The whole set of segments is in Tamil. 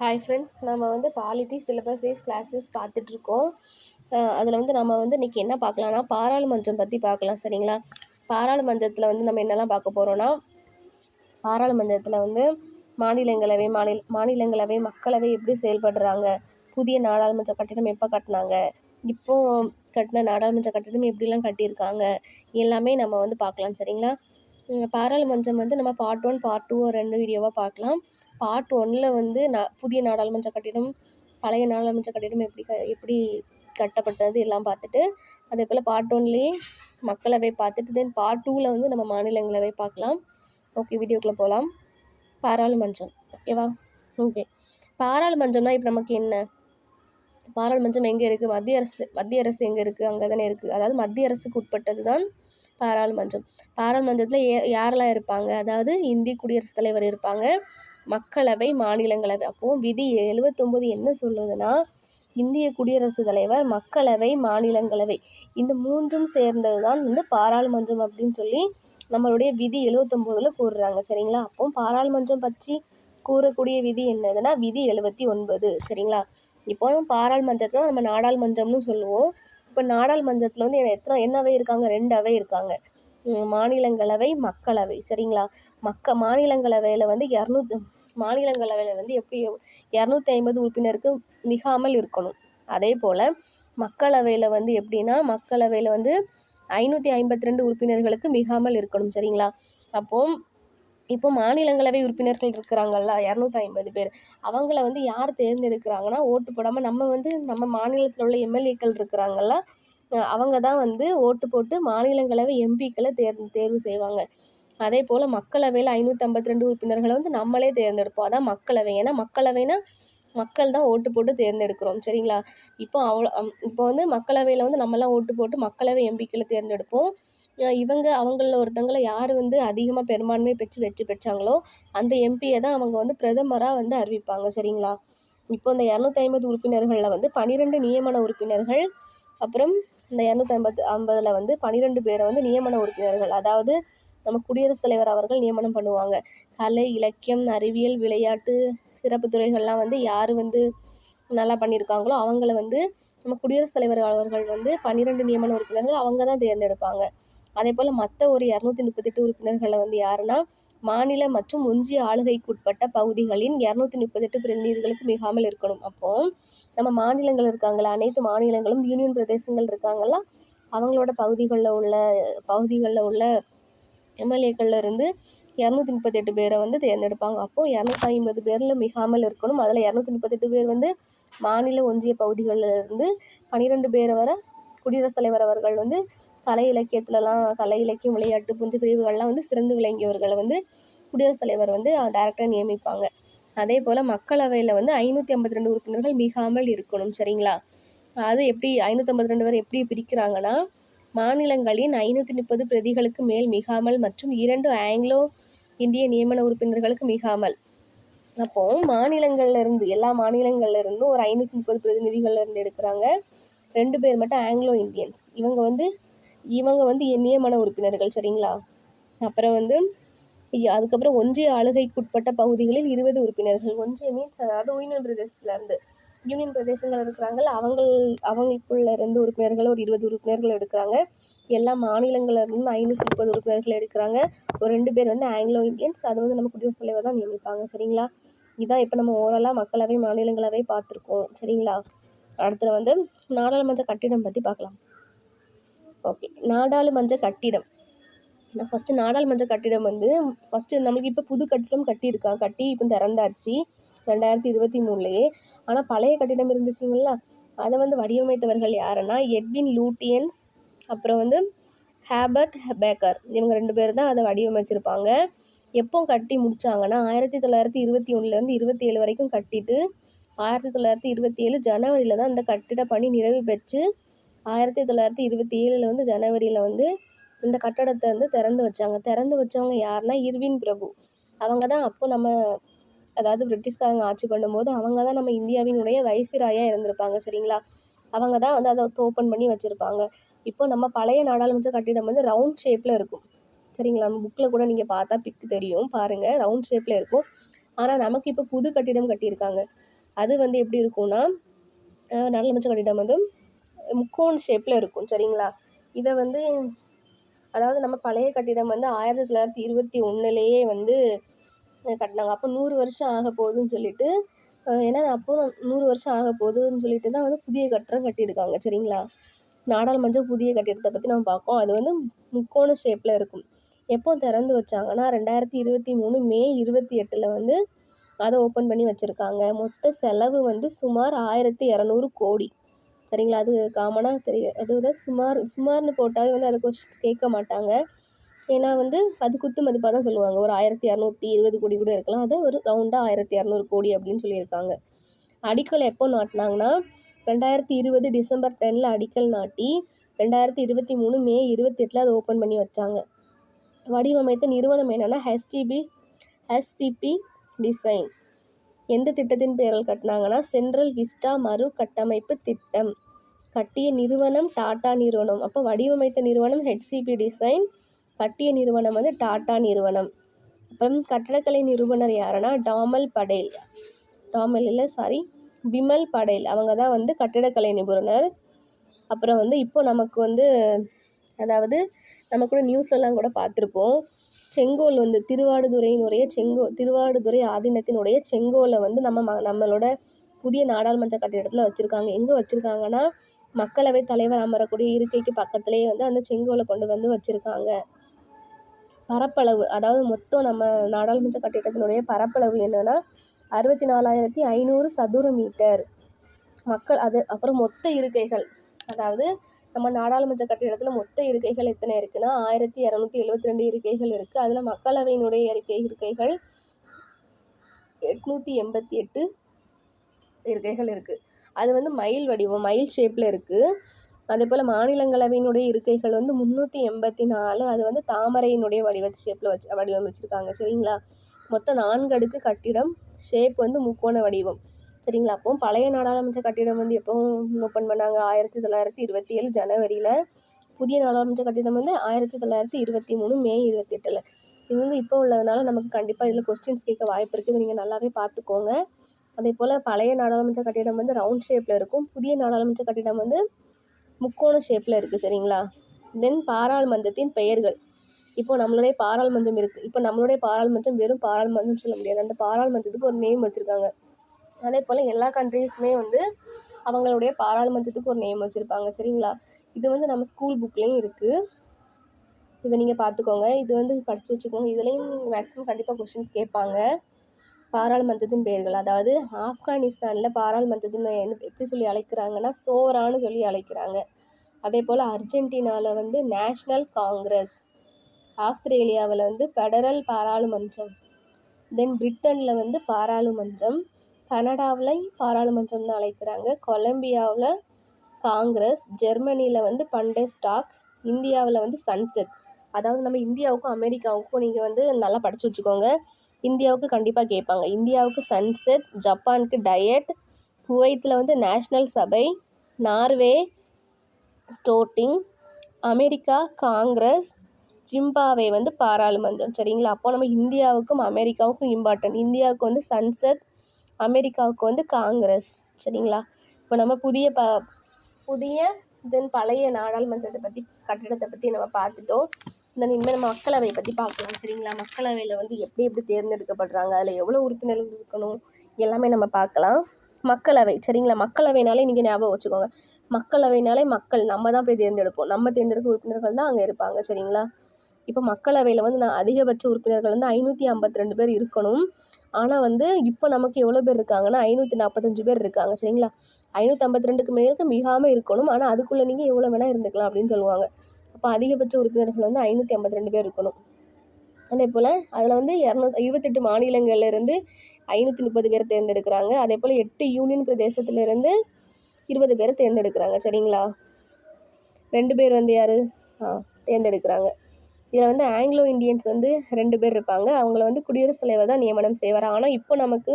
ஹாய் ஃப்ரெண்ட்ஸ், நம்ம வந்து பாலிட்டி சிலபஸ் வைஸ் கிளாஸஸ் பார்த்துட்ருக்கோம். அதில் வந்து நம்ம வந்து இன்றைக்கி என்ன பார்க்கலாம்னா, பாராளுமன்றம் பற்றி பார்க்கலாம். சரிங்களா? பாராளுமன்றத்தில் வந்து நம்ம என்னெல்லாம் பார்க்க போகிறோன்னா, பாராளுமன்றத்தில் வந்து மாநிலங்களவை மக்களவை எப்படி செயல்படுறாங்க, புதிய நாடாளுமன்ற கட்டிடம் எப்போ கட்டினாங்க, இப்போ கட்டின நாடாளுமன்ற கட்டிடம் எப்படிலாம் கட்டியிருக்காங்க, எல்லாமே நம்ம வந்து பார்க்கலாம். சரிங்களா? பாராளுமன்றம் வந்து நம்ம பார்ட் 1 பார்ட் 2 2 வீடியோவாக பார்க்கலாம். பார்ட் 1ல் வந்து புதிய நாடாளுமன்ற கட்டிடம், பழைய நாடாளுமன்ற கட்டிடம் எப்படி கட்டப்பட்டது எல்லாம் பார்த்துட்டு, அதே போல் பார்ட் 1லேயே மக்களவை பார்த்துட்டு தென் பார்ட் 2ல் வந்து நம்ம மாநிலங்களவை பார்க்கலாம். ஓகே, வீடியோக்குள்ளே போகலாம். பாராளுமன்றம், ஓகேவா? ஓகே, பாராளுமன்றம்னா இப்போ நமக்கு என்ன? பாராளுமன்றம் எங்கே இருக்குது? மத்திய அரசு எங்கே இருக்குது? அங்கே தானே இருக்குது. அதாவது மத்திய அரசுக்கு உட்பட்டது தான் பாராளுமன்றம். பாராளுமன்றத்தில் யாரெல்லாம் இருப்பாங்க? அதாவது இந்திய குடியரசுத் தலைவர் இருப்பாங்க, மக்களவை, மாநிலங்களவை. அப்போது விதி 79 என்ன சொல்லுதுன்னா, இந்திய குடியரசுத் தலைவர், மக்களவை, மாநிலங்களவை இந்த மூன்றும் சேர்ந்தது தான் வந்து பாராளுமன்றம் அப்படின்னு சொல்லி நம்மளுடைய விதி 79ல் கூறுறாங்க. சரிங்களா? அப்போ பாராளுமன்றம் பற்றி கூறக்கூடிய விதி என்னதுன்னா விதி 79. சரிங்களா? இப்போ பாராளுமன்றத்தை நம்ம நாடாளுமன்றம்னு சொல்லுவோம். இப்போ நாடாளுமன்றத்தில் வந்து என்ன அவை இருக்காங்க? 2 அவை இருக்காங்க, மாநிலங்களவை, மக்களவை. சரிங்களா? மாநிலங்களவையில் வந்து எப்படி 250 உறுப்பினருக்கு மிகாமல் இருக்கணும். அதே போல் மக்களவையில் வந்து எப்படின்னா, மக்களவையில் வந்து 552 உறுப்பினர்களுக்கு மிகாமல் இருக்கணும். சரிங்களா? இப்போ மாநிலங்களவை உறுப்பினர்கள் இருக்கிறாங்கல்ல, 250 பேர், அவங்கள வந்து யார் தேர்ந்தெடுக்கிறாங்கன்னா, ஓட்டு போடாமல் நம்ம மாநிலத்தில் உள்ள எம்எல்ஏக்கள் இருக்கிறாங்கல்ல, அவங்க தான் வந்து ஓட்டு போட்டு மாநிலங்களவை எம்பிக்களை தேர்வு செய்வாங்க. அதே போல் மக்களவையில் 552 உறுப்பினர்களை வந்து நம்மளே தேர்ந்தெடுப்போம். அதான் மக்களவை. ஏன்னா மக்களவைனா மக்கள் தான் ஓட்டு போட்டு தேர்ந்தெடுக்கிறோம். சரிங்களா? இப்போ வந்து மக்களவையில் வந்து நம்மலாம் ஓட்டு போட்டு மக்களவை எம்பிக்களை தேர்ந்தெடுப்போம். அவங்களில் ஒருத்தங்களை யார் வந்து அதிகமாக பெரும்பான்மை பெற்று வெற்றி பெற்றாங்களோ அந்த எம்பியை தான் அவங்க வந்து பிரதமராக வந்து அறிவிப்பாங்க. சரிங்களா? இப்போ இந்த 250 உறுப்பினர்களில் வந்து 12 நியமன உறுப்பினர்கள், அப்புறம் இந்த 250 வந்து 12 பேரை வந்து நியமன உறுப்பினர்கள், அதாவது நம்ம குடியரசுத் தலைவர் அவர்கள் நியமனம் பண்ணுவாங்க. கலை, இலக்கியம், அறிவியல், விளையாட்டு, சிறப்பு துறைகள்லாம் வந்து யார் வந்து நல்லா பண்ணியிருக்காங்களோ அவங்கள வந்து நம்ம குடியரசுத் தலைவர் அவர்கள் வந்து 12 நியமன உறுப்பினர்கள் அவங்க தான் தேர்ந்தெடுப்பாங்க. அதே போல் மற்ற ஒரு 238 உறுப்பினர்களை வந்து யாருன்னா, மாநில மற்றும் ஒன்றிய ஆளுகைக்கு உட்பட்ட பகுதிகளின் 238 பிரதிநிதிகளுக்கு மிகாமல் இருக்கணும். அப்போது நம்ம மாநிலங்கள் இருக்காங்களா, அனைத்து மாநிலங்களும் யூனியன் பிரதேசங்கள் இருக்காங்களா, அவங்களோட பகுதிகளில் உள்ள எம்எல்ஏக்களில் இருந்து 238 பேரை வந்து தேர்ந்தெடுப்பாங்க. அப்போது 250 பேரில் மிகாமல் இருக்கணும். அதில் 238 பேர் வந்து மாநில ஒன்றிய பகுதிகளில் இருந்து, 12 பேரை வர குடியரசுத் தலைவர் அவர்கள் வந்து கலை இலக்கியம், விளையாட்டு போன்ற பிரிவுகள்லாம் வந்து சிறந்து விளங்கியவர்களை வந்து குடியரசுத் தலைவர் வந்து டைரக்டாக நியமிப்பாங்க. அதே போல் மக்களவையில் வந்து 552 உறுப்பினர்கள் மிகாமல் இருக்கணும். சரிங்களா? அது எப்படி 552 பேர் எப்படி பிரிக்கிறாங்கன்னா, மாநிலங்களின் 530 பிரதிகளுக்கு மேல் மிகாமல் மற்றும் 2 ஆங்கிலோ இந்திய நியமன உறுப்பினர்களுக்கு மிகாமல். அப்போது எல்லா மாநிலங்கள்ல இருந்தும் ஒரு 530 பிரதிநிதிகள்ல இருந்து எடுக்கிறாங்க. 2 பேர் மட்டும் ஆங்கிலோ இந்தியன்ஸ், இவங்க வந்து நியமன உறுப்பினர்கள். சரிங்களா? அப்புறம் வந்து அதுக்கப்புறம் ஒன்றிய ஆளுகைக்குட்பட்ட பகுதிகளில் 20 உறுப்பினர்கள். ஒன்றிய மீன்ஸ் அதாவது யூனியன் பிரதேசங்கள் இருக்கிறாங்கல்ல, அவங்களுக்குள்ள இருந்து உறுப்பினர்கள் ஒரு 20 உறுப்பினர்கள் எடுக்கிறாங்க. எல்லா மாநிலங்கள்ல இருந்தும் 530 உறுப்பினர்கள் எடுக்கிறாங்க. ஒரு 2 பேர் வந்து ஆங்கிலோ இந்தியன்ஸ், அது வந்து நம்ம குடியரசுத் தலைவர் தான் நியமிப்பாங்க. சரிங்களா? இதான் இப்போ நம்ம ஓவராலாக மக்களவை, மாநிலங்களவை பார்த்துருக்கோம். சரிங்களா? அடுத்தது வந்து நாடாளுமன்ற கட்டிடம் பற்றி பார்க்கலாம். ஓகே, நாடாளுமன்ற கட்டிடம். ஃபஸ்ட்டு நாடாளுமன்ற கட்டிடம் வந்து நம்மளுக்கு இப்போ புது கட்டிடம் கட்டி இப்போ திறந்தாச்சு 2023லேயே. ஆனால் பழைய கட்டிடம் இருந்துச்சுங்களா, அதை வந்து வடிவமைத்தவர்கள் யாருன்னா எட்வின் லூட்டியன்ஸ், அப்புறம் வந்து ஹேபர்ட் பேக்கர், இவங்க 2 பேர் தான் அதை வடிவமைச்சிருப்பாங்க. எப்போ கட்டி முடித்தாங்கன்னா 1921லேருந்து 27 வரைக்கும் கட்டிட்டு 1927 ஜனவரியில் தான் இந்த கட்டிட பணி நிறைவு பெற்று 1927 வந்து ஜனவரியில் வந்து இந்த கட்டடத்தை வந்து திறந்து வச்சவங்க யாருன்னா இர்வின் பிரபு. அவங்க தான் அப்போ அதாவது பிரிட்டிஷ்காரங்க ஆட்சி பண்ணும்போது அவங்க தான் நம்ம இந்தியாவினுடைய வைசிராயாக இருந்திருப்பாங்க. சரிங்களா? அவங்க தான் வந்து அதை ஓப்பன் பண்ணி வச்சுருப்பாங்க. இப்போ நம்ம பழைய நாடாளுமன்ற கட்டிடம் வந்து ரவுண்ட் ஷேப்பில் இருக்கும். சரிங்களா? நம்ம புக்கில் கூட நீங்கள் பார்த்தா பிக்கு தெரியும், பாருங்கள், ரவுண்ட் ஷேப்பில் இருக்கும். ஆனால் நமக்கு இப்போ புது கட்டிடம் கட்டியிருக்காங்க. அது வந்து எப்படி இருக்கும்னா நாடாளுமன்ற கட்டிடம் வந்து முக்கோண ஷேப்பில் இருக்கும் சரிங்களா. இதை வந்து அதாவது நம்ம பழைய கட்டிடம் வந்து 1921லேயே வந்து கட்டினாங்க. அப்போ 100 வருஷம் ஆக போகுதுன்னு சொல்லிட்டு ஏன்னா அப்போ 100 வருஷம் ஆக போகுதுன்னு சொல்லிட்டு தான் வந்து புதிய கட்டிடம் கட்டியிருக்காங்க சரிங்களா. நாடாளுமன்றம் புதிய கட்டிடத்தை பற்றி நம்ம பார்ப்போம். அது வந்து முக்கோண ஷேப்பில் இருக்கும். எப்போ திறந்து வச்சாங்கன்னா 2023 மே 28 வந்து அதை ஓப்பன் பண்ணி வச்சுருக்காங்க. மொத்த செலவு வந்து சுமார் 1200 கோடி சரிங்களா. அது காமனாக தெரியும். அது வந்து சுமார்னு போட்டாவே வந்து அதை கொஸ்டின்ஸ் கேட்க மாட்டாங்க. ஏன்னா வந்து அது குத்து மதிப்பாக தான் சொல்லுவாங்க. ஒரு 1220 கோடி கூட இருக்கலாம். அது ஒரு ரவுண்டாக 1200 கோடி அப்படின்னு சொல்லியிருக்காங்க. அடிக்கல் எப்போ நாட்டினாங்கன்னா 2020 டிசம்பர் 10 அடிக்கல் நாட்டி 2023 மே 28 அதை ஓப்பன் பண்ணி வச்சாங்க. வடிவமைத்த நிறுவனம் என்னென்னா HCP டிசைன். எந்த திட்டத்தின் பேரில் கட்டினாங்கன்னா சென்ட்ரல் விஸ்டா மறு கட்டமைப்பு திட்டம். கட்டிய நிறுவனம் டாடா நிறுவனம். அப்போ வடிவமைத்த நிறுவனம் HCP டிசைன், கட்டிய நிறுவனம் வந்து டாடா நிறுவனம். அப்புறம் கட்டடக்கலை நிறுவனர் யாருன்னா பிமல் படேல். அவங்க தான் வந்து கட்டிடக்கலை நிபுணர். அப்புறம் வந்து இப்போ நமக்கு வந்து அதாவது நம்ம கூட நியூஸ்லலாம் கூட பார்த்துருப்போம். செங்கோல் வந்து திருவாடுதுறை ஆதீனத்தினுடைய செங்கோலை வந்து நம்மளோட புதிய நாடாளுமன்ற கட்டிடத்தில் வச்சுருக்காங்க. எங்கே வச்சுருக்காங்கன்னா மக்களவை தலைவர் அமரக்கூடிய இருக்கைக்கு பக்கத்துலேயே வந்து அந்த செங்கோலை கொண்டு வந்து வச்சுருக்காங்க. பரப்பளவு அதாவது மொத்தம் நம்ம நாடாளுமன்ற கட்டிடத்தினுடைய பரப்பளவு என்னென்னா 64,500 சதுர மீட்டர். அப்புறம் மொத்த இருக்கைகள், அதாவது நம்ம நாடாளுமன்ற கட்டிடத்தில் மொத்த இருக்கைகள் எத்தனை இருக்குன்னா 1272 இருக்கைகள் இருக்குது. அதில் மக்களவையினுடைய இருக்கைகள் 888 இருக்கைகள் இருக்குது. அது வந்து மயில் ஷேப்பில் இருக்குது. அதே போல் மாநிலங்களவையினுடைய இருக்கைகள் வந்து 384. அது வந்து தாமரையினுடைய ஷேப்பில் வடிவமைச்சிருக்காங்க சரிங்களா. மொத்தம் 4 அடுக்கு கட்டிடம். ஷேப் வந்து முக்கோண வடிவம் சரிங்களா. அப்போ பழைய நாடாளுமன்ற கட்டிடம் வந்து எப்போ ஓப்பன் பண்ணாங்க 1927 ஜனவரியில். புதிய நாடாளுமன்ற கட்டிடம் வந்து 1923 மே 28. இது வந்து இப்போ உள்ளதுனால நமக்கு கண்டிப்பாக இதில் கொஸ்டின்ஸ் கேட்க வாய்ப்பு இருக்குது. நீங்கள் நல்லாவே பார்த்துக்கோங்க. அதே போல் பழைய நாடாளுமன்ற கட்டிடம் வந்து ரவுண்ட் ஷேப்பில் இருக்கும். புதிய நாடாளுமன்ற கட்டிடம் வந்து முக்கோண ஷேப்பில் இருக்குது சரிங்களா. தென் பாராளுமன்றத்தின் பெயர்கள். இப்போ நம்மளுடைய பாராளுமன்றம் இருக்குது. இப்போ நம்மளுடைய பாராளுமன்றம் வெறும் பாராளுமன்றம் சொல்ல முடியாது. அந்த பாராளுமன்றத்துக்கு ஒரு நேம் வச்சுருக்காங்க. அதே போல் எல்லா கண்ட்ரீஸுமே வந்து அவங்களுடைய பாராளுமன்றத்துக்கு ஒரு நேம் வச்சுருப்பாங்க சரிங்களா. இது வந்து நம்ம ஸ்கூல் புக்லேயும் இருக்குது. இதை நீங்கள் பார்த்துக்கோங்க. இது வந்து படித்து வச்சுக்கோங்க. இதுலேயும் மேக்ஸிமம் கண்டிப்பாக கொஸ்டின்ஸ் கேட்பாங்க. பாராளுமன்றத்தின் பெயர்கள். அதாவது ஆப்கானிஸ்தானில் பாராளுமன்றத்தின் எப்படி சொல்லி அழைக்கிறாங்கன்னா சோரான்னு சொல்லி அழைக்கிறாங்க. அதே போல் அர்ஜென்டினாவில் வந்து நேஷ்னல் காங்கிரஸ். ஆஸ்திரேலியாவில் வந்து ஃபெடரல் பாராளுமன்றம். தென் பிரிட்டனில் வந்து பாராளுமன்றம். கனடாவில் பாராளுமன்றம் தான் அழைக்கிறாங்க. கொலம்பியாவில் காங்கிரஸ். ஜெர்மனியில் வந்து பண்டேஸ்டாக். இந்தியாவில் வந்து சன்செட். அதாவது நம்ம இந்தியாவுக்கும் அமெரிக்காவுக்கும் நீங்கள் வந்து நல்லா படித்து வச்சுக்கோங்க. இந்தியாவுக்கு கண்டிப்பாக கேட்பாங்க. இந்தியாவுக்கு சன்செட், ஜப்பானுக்கு டயட், குவைத்தில் வந்து நேஷ்னல் சபை, நார்வே ஸ்டோட்டிங், அமெரிக்கா காங்கிரஸ், ஜிம்பாவே வந்து பாராளுமன்றம் சரிங்களா. அப்போ நம்ம இந்தியாவுக்கும் அமெரிக்காவுக்கும் இம்பார்ட்டன்ட். இந்தியாவுக்கு வந்து சன்செட், அமெரிக்காவுக்கு வந்து காங்கிரஸ் சரிங்களா. இப்போ நம்ம புதிய தென் பழைய நாடாளுமன்றத்தை பற்றி கட்டிடத்தை பற்றி நம்ம பார்த்துட்டோம். இனிமேல் நம்ம மக்களவை பற்றி பார்க்கலாம் சரிங்களா. மக்களவையில் வந்து எப்படி தேர்ந்தெடுக்கப்படுறாங்க, அதில் எவ்வளோ உறுப்பினர்கள் இருக்கணும், எல்லாமே நம்ம பார்க்கலாம். மக்களவை சரிங்களா. மக்களவைனாலே நீங்கள் ஞாபகம் வச்சுக்கோங்க. மக்களவைனாலே நம்ம தான் போய் தேர்ந்தெடுப்போம். நம்ம தேர்ந்தெடுக்க உறுப்பினர்கள் தான் அங்கே இருப்பாங்க சரிங்களா. இப்போ மக்களவையில் வந்து அதிகபட்ச உறுப்பினர்கள் வந்து 552 பேர் இருக்கணும். ஆனால் வந்து இப்போ நமக்கு எவ்வளோ பேர் இருக்காங்கன்னா 545 பேர் இருக்காங்க சரிங்களா. 552க்கு மேலே மிகாமல் இருக்கணும். ஆனால் அதுக்குள்ளே நீங்கள் எவ்வளோ வேணால் இருந்துக்கலாம் அப்படின்னு சொல்லுவாங்க. அப்போ அதிகபட்ச உறுப்பினர்கள் வந்து 552 பேர் இருக்கணும். அதே போல் அதில் வந்து 228 மாநிலங்கள்லேருந்து 530 பேர் தேர்ந்தெடுக்கிறாங்க. அதே போல் 8 யூனியன் பிரதேசத்துலேருந்து 20 பேரை தேர்ந்தெடுக்கிறாங்க சரிங்களா. 2 பேர் வந்து யார் தேர்ந்தெடுக்கிறாங்க. இதில் வந்து ஆங்கிலோ இந்தியன்ஸ் வந்து 2 பேர் இருப்பாங்க. அவங்கள வந்து குடியரசுத் தலைவர் தான் நியமனம் செய்வார். ஆனால் இப்போ நமக்கு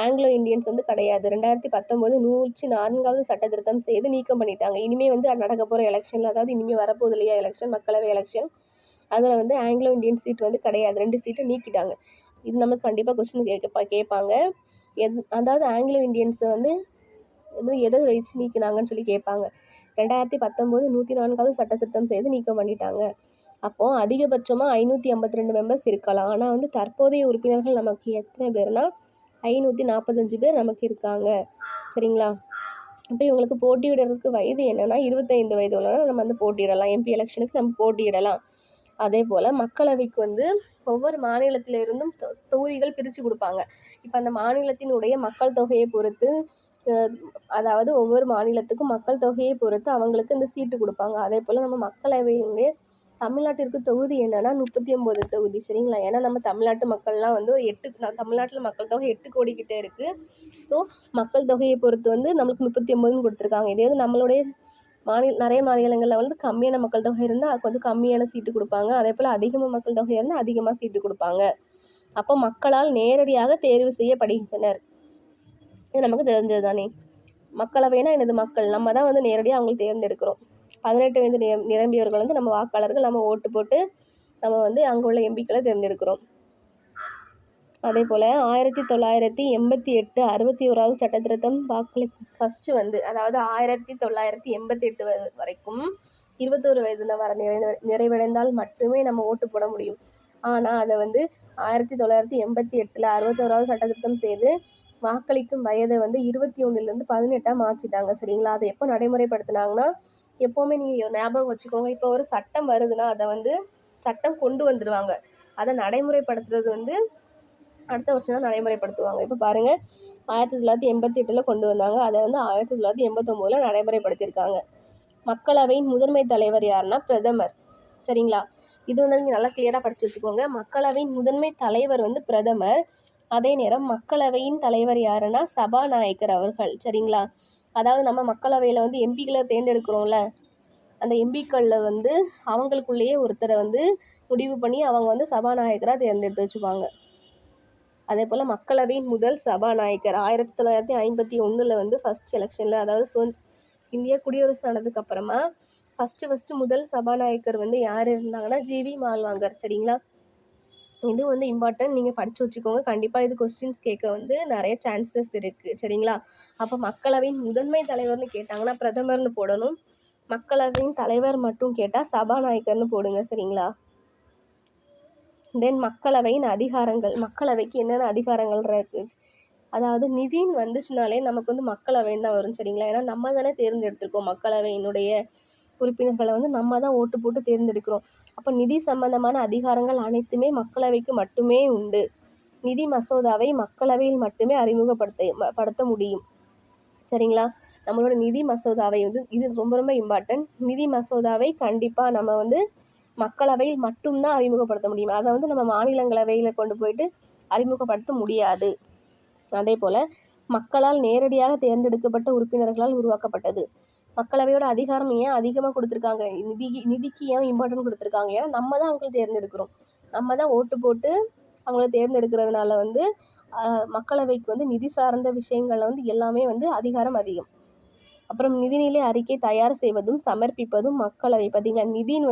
ஆங்கிலோ இந்தியன்ஸ் வந்து கிடையாது. 2019 104வது சட்ட திருத்தம் செய்து நீக்கம் பண்ணிட்டாங்க. இனிமேல் வந்து நடக்க போகிற எலெக்ஷனில், அதாவது இனிமேல் வரப்போகுது இல்லையா எலெக்ஷன், மக்களவை எலெக்ஷன், அதில் வந்து ஆங்கிலோ இந்தியன் சீட் வந்து கிடையாது. 2 சீட்டை நீக்கிட்டாங்க. இது நமக்கு கண்டிப்பாக கொஸ்டின் கேட்பாங்க. அதாவது ஆங்கிலோ இந்தியன்ஸை வந்து எதை வச்சு நீக்கினாங்கன்னு சொல்லி கேட்பாங்க. 2019 104வது சட்ட திருத்தம் செய்து நீக்கம் பண்ணிட்டாங்க. அப்போது அதிகபட்சமாக 552 மெம்பர்ஸ் இருக்கலாம். ஆனால் வந்து தற்போதைய உறுப்பினர்கள் நமக்கு எத்தனை பேர்னா 545 பேர் நமக்கு இருக்காங்க. சரிங்களா? இப்போ இவங்களுக்கு போட்டியிடுறதுக்கு வயது என்னென்னா 25 வயது உள்ளவங்க நம்ம வந்து போட்டியிடலாம். எம்பி எலெக்ஷனுக்கு நம்ம போட்டியிடலாம். அதே போல் மக்களவைக்கு வந்து ஒவ்வொரு மாநிலத்திலிருந்தும் தொகுதிகள் பிரித்து கொடுப்பாங்க. இப்போ அந்த மாநிலத்தினுடைய மக்கள் தொகையை பொறுத்து, அதாவது ஒவ்வொரு மாநிலத்துக்கும் மக்கள் தொகையை பொறுத்து அவங்களுக்கு இந்த சீட்டு கொடுப்பாங்க. அதே போல் நம்ம மக்களவையிலே தமிழ்நாட்டிற்கு தொகுதி என்னென்னா 39 தொகுதி. சரிங்களா? ஏன்னா நம்ம தமிழ்நாட்டு மக்கள்லாம் வந்து தமிழ்நாட்டில் மக்கள் தொகை 8 கோடி கிட்டே இருக்குது. ஸோ மக்கள் தொகையை பொறுத்து வந்து நம்மளுக்கு 39ன்னு கொடுத்துருக்காங்க. இதே நம்மளுடைய நிறைய மாநிலங்களில் வந்து கம்மியான மக்கள் தொகை இருந்தால் கொஞ்சம் கம்மியான சீட்டு கொடுப்பாங்க. அதே போல் அதிகமாக மக்கள் தொகை இருந்தால் அதிகமாக சீட்டு கொடுப்பாங்க. அப்போ மக்களால் நேரடியாக தேர்வு செய்யப்படுகின்றனர். இது நமக்கு தெரிஞ்சது தானே. மக்களவைனா எனது மக்கள், நம்ம தான் வந்து நேரடியாக அவங்களுக்கு தேர்ந்தெடுக்கிறோம். 18 வயது நிரம்பியவர்கள் வந்து நம்ம வாக்காளர்கள், நம்ம ஓட்டு போட்டு நம்ம வந்து அங்கே உள்ள எம்பிக்களை தேர்ந்தெடுக்கிறோம். அதே போல் 1988 61வது சட்ட திருத்தம் வாக்களிப்பு ஃபஸ்ட்டு வந்து, அதாவது 1988 வரைக்கும் 21 வயது வர நிறைவடைந்தால் மட்டுமே நம்ம ஓட்டு போட முடியும். ஆனால் அதை வந்து 1988 61வது சட்ட திருத்தம் செய்து வாக்களிக்கும் வயதை வந்து 21லேருந்து 18 மாற்றிட்டாங்க. சரிங்களா? அதை எப்போ நடைமுறைப்படுத்தினாங்கன்னா, எப்போவுமே நீங்கள் ஞாபகம் வச்சுக்கோங்க, இப்போ ஒரு சட்டம் வருதுன்னா அதை வந்து சட்டம் கொண்டு வந்துடுவாங்க. அதை நடைமுறைப்படுத்துறது வந்து அடுத்த வருஷம் தான் நடைமுறைப்படுத்துவாங்க. இப்போ பாருங்கள், 1988 கொண்டு வந்தாங்க. அதை வந்து 1989 நடைமுறைப்படுத்தியிருக்காங்க. மக்களவையின் முதன்மை தலைவர் யாருன்னா பிரதமர். சரிங்களா? இது வந்து நீங்கள் நல்லா கிளியராக படித்து வச்சுக்கோங்க. மக்களவையின் முதன்மை தலைவர் வந்து பிரதமர். அதே நேரம் மக்களவையின் தலைவர் யாருன்னா சபாநாயகர் அவர்கள். சரிங்களா? அதாவது நம்ம மக்களவையில் வந்து எம்பிக்களை தேர்ந்தெடுக்கிறோம்ல, அந்த எம்பிக்களில் வந்து அவங்களுக்குள்ளேயே ஒருத்தரை வந்து முடிவு பண்ணி அவங்க வந்து சபாநாயகராக தேர்ந்தெடுத்து வச்சுப்பாங்க. அதே போல் மக்களவையின் முதல் சபாநாயகர் 1951 வந்து ஃபஸ்ட் எலெக்ஷனில், அதாவது இந்தியா குடியரசு ஆனதுக்கு அப்புறமா ஃபஸ்ட்டு முதல் சபாநாயகர் வந்து யார் இருந்தாங்கன்னா ஜிவி மால்வாங்கர். சரிங்களா? இது வந்து இம்பார்ட்டன்ட், நீங்கள் படித்து வச்சுக்கோங்க. கண்டிப்பாக இது கொஸ்டின்ஸ் கேட்க வந்து நிறைய சான்சஸ் இருக்குது. சரிங்களா? அப்போ மக்களவையின் முதன்மை தலைவர்னு கேட்டாங்கன்னா பிரதமர்னு போடணும். மக்களவையின் தலைவர் மட்டும் கேட்டால் சபாநாயகர்னு போடுங்க. சரிங்களா? தென் மக்களவையின் அதிகாரங்கள். மக்களவைக்கு என்னென்ன அதிகாரங்கள் இருக்குது? அதாவது நிதின்னு வந்துச்சுனாலே நமக்கு வந்து மக்களவைன்னு தான் வரும். சரிங்களா? ஏன்னா நம்ம தானே தேர்ந்தெடுத்திருக்கோம். மக்களவையினுடைய உறுப்பினர்களை வந்து நம்ம தான் ஓட்டு போட்டு தேர்ந்தெடுக்கிறோம். அப்போ நிதி சம்பந்தமான அதிகாரங்கள் அனைத்துமே மக்களவைக்கு மட்டுமே உண்டு. நிதி மசோதாவை மக்களவையில் மட்டுமே அறிமுகப்படுத்த முடியும். சரிங்களா? நம்மளோட நிதி மசோதாவை வந்து இது ரொம்ப ரொம்ப இம்பார்ட்டன்ட். நிதி மசோதாவை கண்டிப்பாக நம்ம வந்து மக்களவையில் மட்டும்தான் அறிமுகப்படுத்த முடியும். அதை வந்து நம்ம மாநிலங்களவையில் கொண்டு போயிட்டு அறிமுகப்படுத்த முடியாது. அதே போல் மக்களால் நேரடியாக தேர்ந்தெடுக்கப்பட்ட உறுப்பினர்களால் உருவாக்கப்பட்டது. மக்களவையோட அதிகாரம் ஏன் அதிகமாக கொடுத்துருக்காங்க, நிதிக்கு ஏன் இம்பார்ட்டன்ட் கொடுத்துருக்காங்க? ஏன்னா நம்ம தான் அவங்களை தேர்ந்தெடுக்கிறோம். நம்ம தான் ஓட்டு போட்டு அவங்கள தேர்ந்தெடுக்கிறதுனால வந்து மக்களவைக்கு வந்து நிதி சார்ந்த விஷயங்களில் வந்து எல்லாமே வந்து அதிகாரம் அதிகம். அப்புறம் நிதிநிலை அறிக்கை தயார் செய்வதும் சமர்ப்பிப்பதும் மக்களவை. பார்த்தீங்களா? நிதின்னு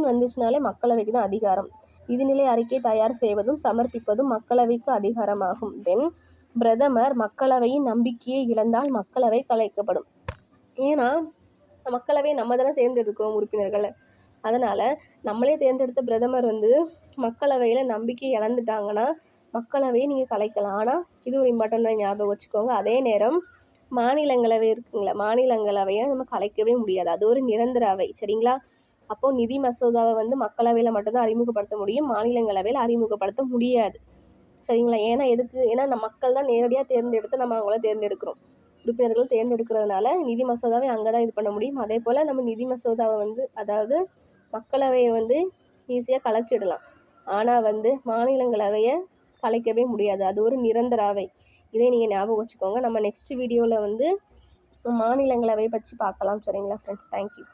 வந்துச்சுனாலே மக்களவைக்கு தான் அதிகாரம். நிதிநிலை அறிக்கை தயார் செய்வதும் சமர்ப்பிப்பதும் மக்களவைக்கு அதிகாரமாகும். தென் பிரதமர் மக்களவையின் நம்பிக்கையை இழந்தால் மக்களவை கலைக்கப்படும். ஏன்னா மக்களவை நம்ம தானே தேர்ந்தெடுக்கிறோம் உறுப்பினர்களை. அதனால் நம்மளே தேர்ந்தெடுத்த பிரதமர் வந்து மக்களவையில் நம்பிக்கை இழந்துட்டாங்கன்னா மக்களவையை நீங்கள் கலைக்கலாம். ஆனால் இது ஒரு இம்பார்ட்டன்டாக ஞாபகம் வச்சுக்கோங்க. அதே நேரம் மாநிலங்களவை இருக்குங்களா, மாநிலங்களவையை நம்ம கலைக்கவே முடியாது. அது ஒரு நிரந்தர அவை. சரிங்களா? அப்போது நிதி மசோதாவை வந்து மக்களவையில் மட்டும்தான் அறிமுகப்படுத்த முடியும், மாநிலங்களவையில் அறிமுகப்படுத்த முடியாது. சரிங்களா? ஏன்னா நம்ம மக்கள் தான் நேரடியாக தேர்ந்தெடுத்து நம்ம அவங்கள தேர்ந்தெடுக்கிறோம். உறுப்பினர்கள் தேர்ந்தெடுக்கிறதுனால நிதி மசோதாவை அங்கே தான் இது பண்ண முடியும். அதே போல் நம்ம நிதி மசோதாவை வந்து, அதாவது மக்களவையை வந்து ஈஸியாக கலைச்சிடலாம். ஆனால் வந்து மாநிலங்களவையை கலைக்கவே முடியாது. அது ஒரு நிரந்தர அவை. இதை நீங்கள் ஞாபகம் வச்சுக்கோங்க. நம்ம நெக்ஸ்ட் வீடியோவில் வந்து மாநிலங்களவை பற்றி பார்க்கலாம். சரிங்களா ஃப்ரெண்ட்ஸ்? தேங்க்யூ.